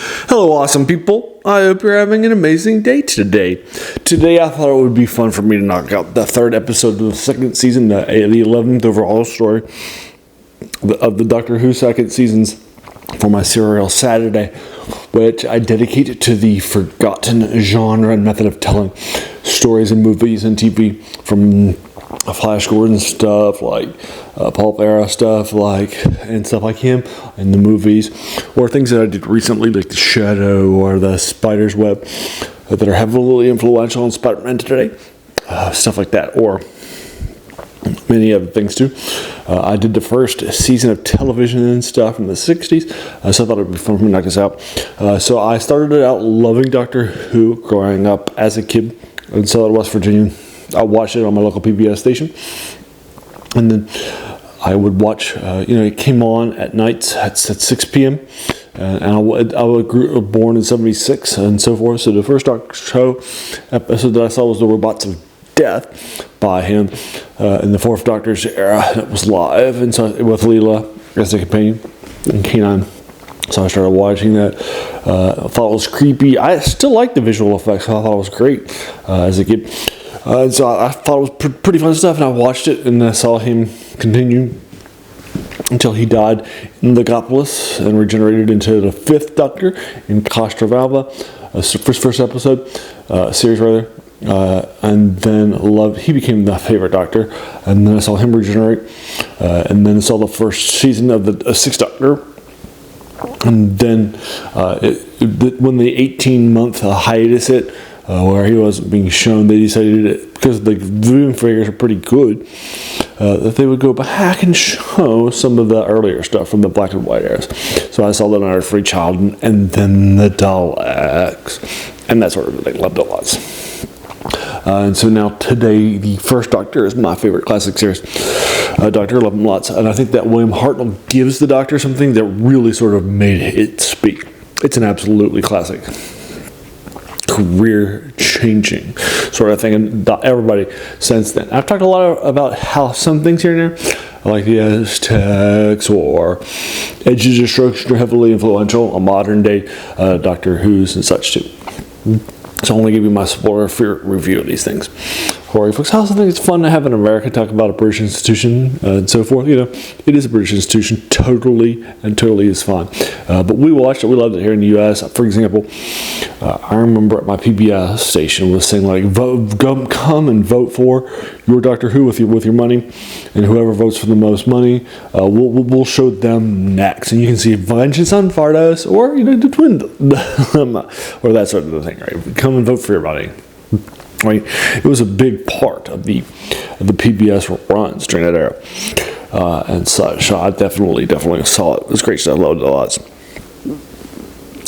Hello, awesome people. I hope you're having an amazing day today. Today, I thought it would be fun for me to knock out the third episode of the second season, the 11th overall story of the Doctor Who second seasons for my Serial Saturday, which I dedicate to the forgotten genre and method of telling stories in movies and TV, from Flash Gordon stuff, like pulp era stuff, and stuff like him in the movies, or things that I did recently, like The Shadow or The Spider's Web, that are heavily influential on Spider-Man today, stuff like that, or many other things too. I did the first season of television and stuff in the 60s, so I thought it would be fun for me to knock this out. So I started out loving Doctor Who growing up as a kid in Southern West Virginia. I watched it on my local PBS station, and then I would watch, it came on at nights at 6 p.m., and I was born in 76 and so forth, so the first Doctor Who episode that I saw was The Robots of Death by him in the Fourth Doctor's era. It was live, and so with Leela as the companion and K9. So I started watching that. I thought it was creepy. I still like the visual effects. I thought it was great as a kid. So I thought it was pretty fun stuff, and I watched it, and I saw him continue until he died in the Legopolis and regenerated into the Fifth Doctor in Castra Valva, first episode, series rather. And then he became the favorite Doctor, and then I saw him regenerate, and then I saw the first season of the Sixth Doctor, and then when the 18-month hiatus hit, where he wasn't being shown, they decided that because the viewing figures are pretty good, that they would go back and show some of the earlier stuff from the black and white eras. So I saw the Night of Free Child, and then the Daleks, and that sort of thing. Loved it lots. And so now today, the first Doctor is my favorite classic series. Doctor, love him lots, and I think that William Hartnell gives the Doctor something that really sort of made it speak. It's an absolutely classic, career-changing sort of thing, and everybody since then. I've talked a lot about how some things here and there, like the Aztecs or Edge of Destruction, are heavily influential on modern-day Doctor Who's and such too. So I'm going to give you my spoiler review of these things. Alright, folks, I also think it's fun to have in America talk about a British institution and so forth. It is a British institution, totally is fine. But we watched it, we loved it here in the U.S. For example, I remember at my PBS station was saying, like, come and vote for your Doctor Who with your money, and whoever votes for the most money, we'll show them next. And you can see Vengeance on Fardos, or the Twin, or that sort of thing. Right? Come and vote for your money. Right, it was a big part of the PBS runs during that era and such. So I definitely saw it. It was great stuff. Loved it lots.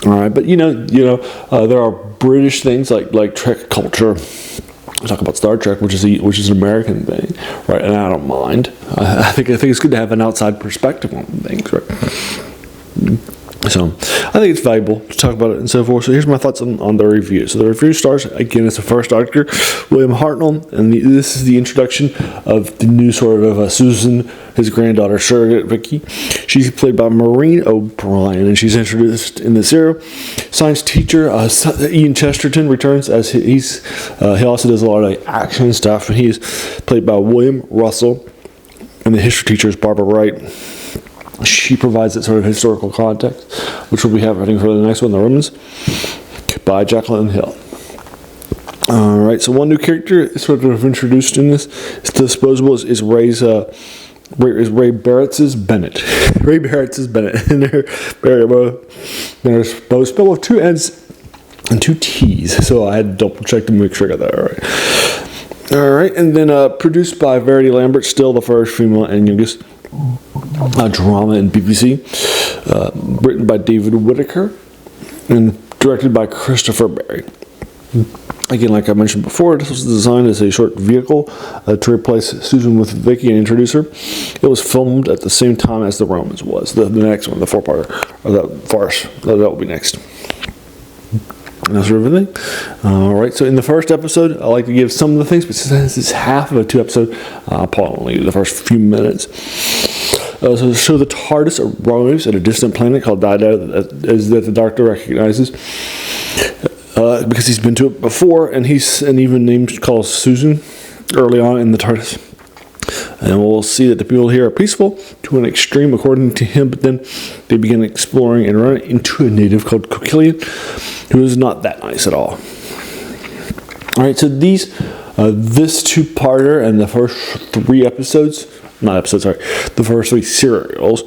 All right, but there are British things like Trek culture. We talk about Star Trek, which is an American thing, right? And I don't mind. I think it's good to have an outside perspective on things, right? So I think it's valuable to talk about it and so forth. So here's my thoughts on the review. So the review starts, again, it's the first Doctor, William Hartnell, and this is the introduction of the new sort of Susan, his granddaughter, surrogate Vicky. She's played by Maureen O'Brien, and she's introduced in this era. Science teacher Ian Chesterton returns as he also does a lot of action stuff, and he's played by William Russell, and the history teacher is Barbara Wright. She provides that sort of historical context, which we'll be having for the next one, The Romans, by Jacqueline Hill. All right, so one new character is sort of introduced in this. It's disposable is Ray Barrett's Bennett. Ray Barrett's Bennett. And they're both spelled with two N's and two T's. So I had to double check to make sure I got that right. All right, and then produced by Verity Lambert, still the first female and youngest drama in BBC, written by David Whittaker and directed by Christopher Berry. Again, like I mentioned before, this was designed as a short vehicle to replace Susan with Vicky and introduce her. It was filmed at the same time as The Romans was. The next one, the four-parter, or the farce, that will be next. and that sort of thing. All right, so in the first episode, I like to give some of the things, but since it's half of a 2 episode, I'll probably the first few minutes. So show the TARDIS arrives at a distant planet called Dida that the Doctor recognizes because he's been to it before, and he's even named calls Susan early on in the TARDIS. And we'll see that the people here are peaceful to an extreme, according to him, but then they begin exploring and run into a native called Coquillian, who is not that nice at all. All right, so this 2-parter and the first 3 episodes, the first 3 serials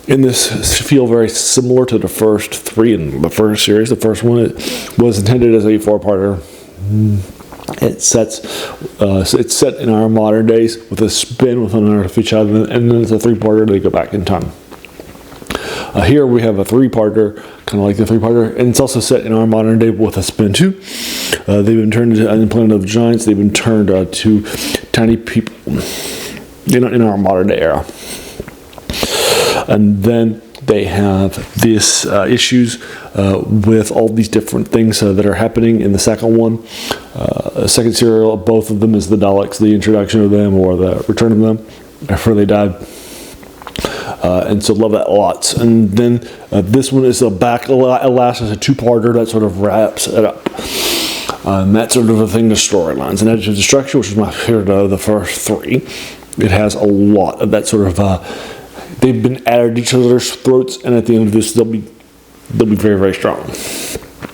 in this feel very similar to the first 3 in the first series. The first one was intended as a 4-parter. It's set in our modern days with a spin with an artificial, and then it's a 3-parter. They go back in time. Here we have a 3-parter, kind of like the 3-parter, and it's also set in our modern day with a spin too. They've been turned into an Planet of Giants. They've been turned to tiny people in our modern day era. And then they have these issues with all these different things that are happening in the second one. Second serial, both of them is the Daleks, the introduction of them or the return of them after they died. And so love that a lot. And then this one is last as a 2-parter that sort of wraps it up. And that's sort of a thing, the storylines. And Edge of Destruction, which is my favorite of the first 3, it has a lot of that sort of they've been at each other's throats, and at the end of this they'll be very, very strong.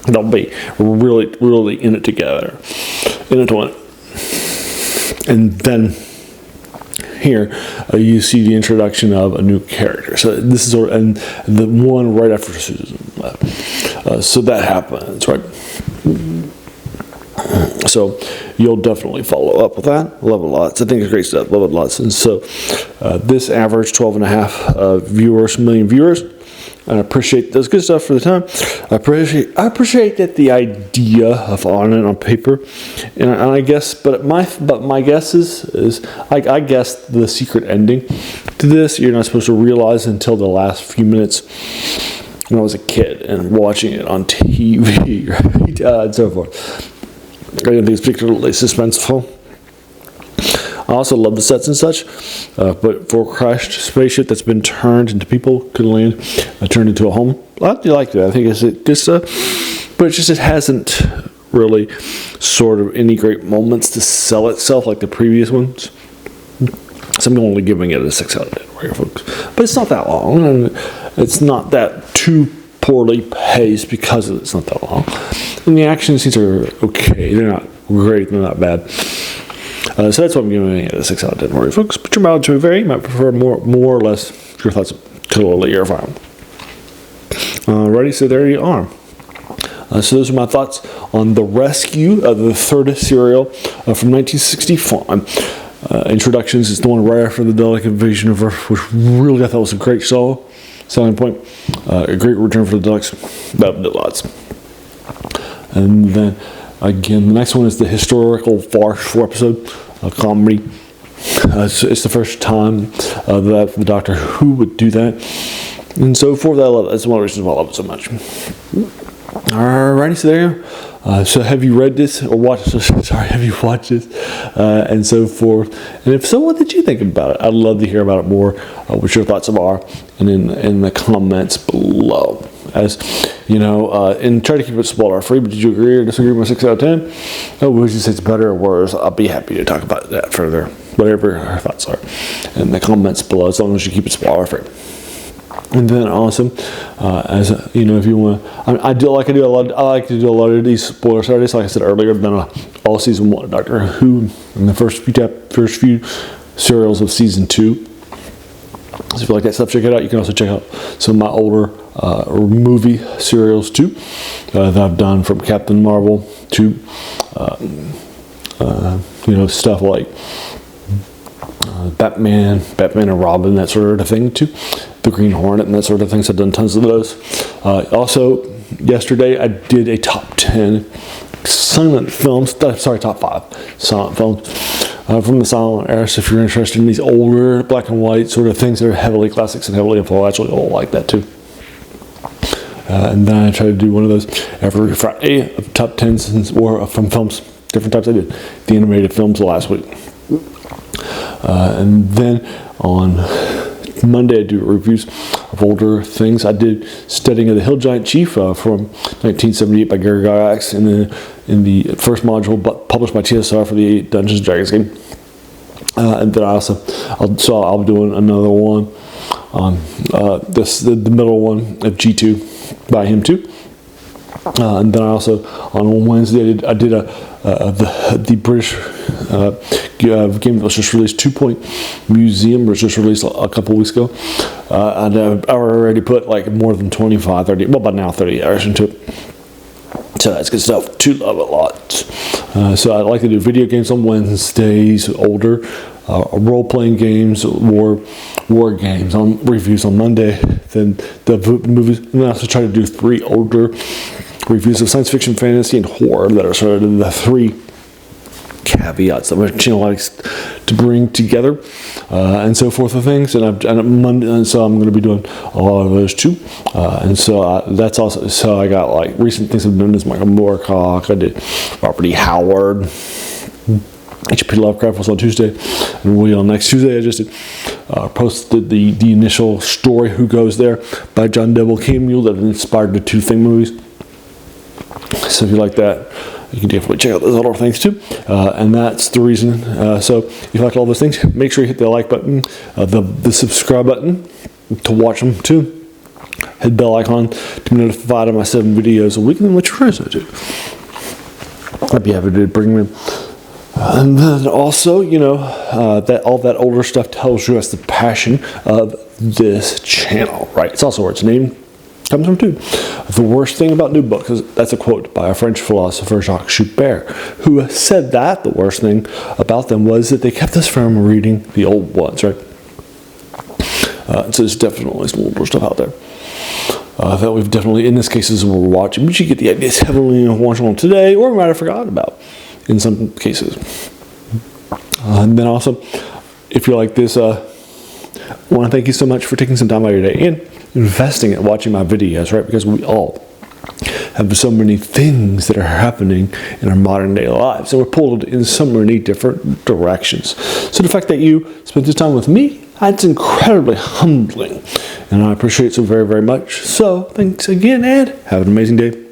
They'll be really, really in it together, in it to win it. And then here you see the introduction of a new character. So this is and the one right after Susan left. So that happens, right? So you'll definitely follow up with that. Love it lots. I think it's great stuff. Love it lots. And so this average 12.5 million viewers. And I appreciate that's good stuff for the time. I appreciate that the idea of on it on paper, and I guess, but my guess is I guess the secret ending to this you're not supposed to realize until the last few minutes when I was a kid and watching it on TV, right, and so forth. I don't think it's particularly suspenseful. I also love the sets and such, but for a crashed spaceship that's been turned into people, could land, turned into a home. I do like that. I think it's good stuff, but it hasn't really sort of any great moments to sell itself like the previous ones. So I'm only giving it a 6 out of 10 right here, folks. But it's not that long, and it's not that too poorly paced because it's not that long. And the action scenes are okay. They're not great. They're not bad. So that's what I'm giving it a 6 out of 10 for you, folks. But your mileage may vary. You might prefer more or less. Your thoughts totally are fine. Alrighty, so there you are. So those are my thoughts on The Rescue of the third serial from 1965. Introductions is the one right after the Dalek invasion of Earth, which really I thought was a great selling point. A great return for the Daleks. That did lots. And then again, the next one is the historical farce 4 episode comedy. It's the first time that the Doctor Who would do that, and so forth. I love it. That's one of the reasons why I love it so much. Alrighty, so there you go. So have you read this or watched this? Sorry, have you watched this? And so forth. And if so, what did you think about it? I'd love to hear about it more. What your thoughts are, and in the comments below. As you know, and try to keep it spoiler free. But did you agree or disagree with my 6 out of 10? Oh, would you say it's better or worse? I'll be happy to talk about that further. Whatever your thoughts are in the comments below, as long as you keep it spoiler free. And then also, as you know, if you want, I like to do a lot of these spoiler Saturdays, like I said earlier. Then all season 1 of Doctor Who, and the first few serials of season 2. So if you like that stuff, check it out. You can also check out some of my older movie serials too that I've done, from Captain Marvel to stuff like Batman and Robin, that sort of thing too. The Green Hornet and that sort of things. I've done tons of those. Also, yesterday I did a top 10 silent films. Top 5 silent films from the silent era. So if you're interested in these older black and white sort of things that are heavily classics and heavily influential, you'll like that too. And then I try to do one of those every Friday of top 10s or from films, different types I did. The animated films last week. And then on Monday I do reviews of older things. I did Studying of the Hill Giant Chief from 1978 by Gary Gygax in the first module, but published by TSR for the Dungeons & Dragons game. And then I'll be doing another one on the middle one of G2 by him too. And then I also on Wednesday I did the British game that was just released, 2 Point Museum was just released a couple weeks ago, and I already put like more than 30 by now 30 hours into it. So that's good stuff. To love a lot. So I like to do video games on Wednesdays, older role-playing games, war games on reviews on Monday. Then the movies, and I also try to do 3 older reviews of science fiction, fantasy, and horror that are sort of the 3 caveats that my channel likes to bring together, and so forth of things. And so I'm going to be doing a lot of those too. And so that's also, so I got like recent things I've done is Michael Moorcock. I did Robert E. Howard. H.P. Lovecraft was on Tuesday, and on next Tuesday I just posted the initial story Who Goes There by John Devil Camuel that inspired the 2 Thing movies. So if you like that, you can definitely check out those other things too. And that's the reason. So if you like all those things, make sure you hit the like button, the subscribe button to watch them too. Hit the bell icon to be notified of my 7 videos a week, and then let your friends know too. I'd be happy to bring them. And then also, that all that older stuff tells you that's the passion of this channel, right? It's also where its name comes from too. The worst thing about new books is, that's a quote by a French philosopher, Jacques Joubert, who said that the worst thing about them was that they kept us from reading the old ones, right? So there's definitely some older stuff out there that we've definitely, in this case, we're watching, but you get the idea. It's heavily watching on today, or we might have forgotten about in some cases. And then also, if you like this, I want to thank you so much for taking some time out of your day and investing in watching my videos, right? Because we all have so many things that are happening in our modern day lives, and we're pulled in so many different directions. So the fact that you spent this time with me, that's incredibly humbling, and I appreciate it so very, very much. So thanks again, and have an amazing day.